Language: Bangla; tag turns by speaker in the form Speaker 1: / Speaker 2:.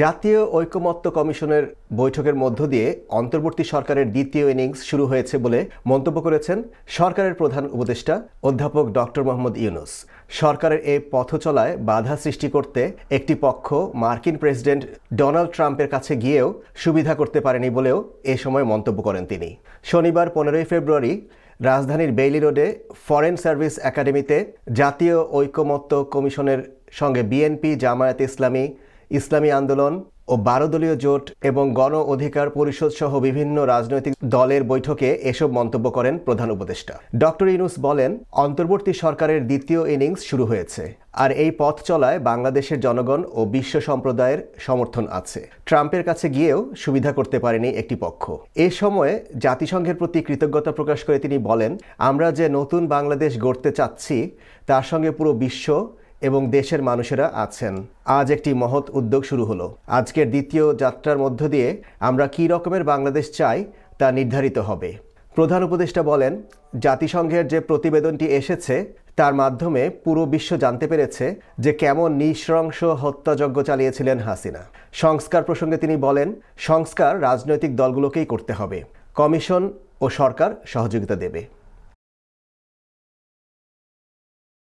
Speaker 1: জাতীয় ঐকমত্য কমিশনের বৈঠকের মধ্য দিয়ে অন্তর্বর্তী সরকারের দ্বিতীয় ইনিংস শুরু হয়েছে বলে মন্তব্য করেছেন সরকারের প্রধান উপদেষ্টা অধ্যাপক ডক্টর মোহাম্মদ ইউনূস। সরকারের এই পথচলায় বাধা সৃষ্টি করতে একটি পক্ষ মার্কিন প্রেসিডেন্ট ডোনাল্ড ট্রাম্পের কাছে গিয়েও সুবিধা করতে পারেনি বলেও এ সময় মন্তব্য করেন তিনি। শনিবার 15 ফেব্রুয়ারি রাজধানীর বেইলি রোডে ফরেন সার্ভিস একাডেমিতে জাতীয় ঐকমত্য কমিশনের সঙ্গে বিএনপি, জামায়াতে ইসলামী, ইসলামী আন্দোলন ও 12 দলীয় জোট এবং গণ অধিকার পরিষদ সহ বিভিন্ন রাজনৈতিক দলের বৈঠকে এসব মন্তব্য করেন প্রধান উপদেষ্টা। ডক্টর ইউনূস বলেন, অন্তর্বর্তী সরকারের দ্বিতীয় ইনিংস শুরু হয়েছে, আর এই পথ চলায় বাংলাদেশের জনগণ ও বিশ্ব সম্প্রদায়ের সমর্থন আছে। ট্রাম্পের কাছে গিয়েও সুবিধা করতে পারেনি একটি পক্ষ। এ সময়ে জাতিসংঘের প্রতি কৃতজ্ঞতা প্রকাশ করে তিনি বলেন, আমরা যে নতুন বাংলাদেশ গড়তে চাচ্ছি তার সঙ্গে পুরো বিশ্ব এবং দেশের মানুষেরা আছেন। আজ একটি মহৎ উদ্যোগ শুরু হলো। আজকের দ্বিতীয় যাত্রার মধ্য দিয়ে আমরা কী রকমের বাংলাদেশ চাই তা নির্ধারিত হবে। প্রধান উপদেষ্টা বলেন, জাতিসংঘের যে প্রতিবেদনটি এসেছে তার মাধ্যমে পুরো বিশ্ব জানতে পেরেছে যে কেমন নৃশংস হত্যাযজ্ঞ চালিয়েছিলেন হাসিনা। সংস্কার প্রসঙ্গে তিনি বলেন, সংস্কার রাজনৈতিক দলগুলোকেই করতে হবে, কমিশন ও সরকার সহযোগিতা দেবে।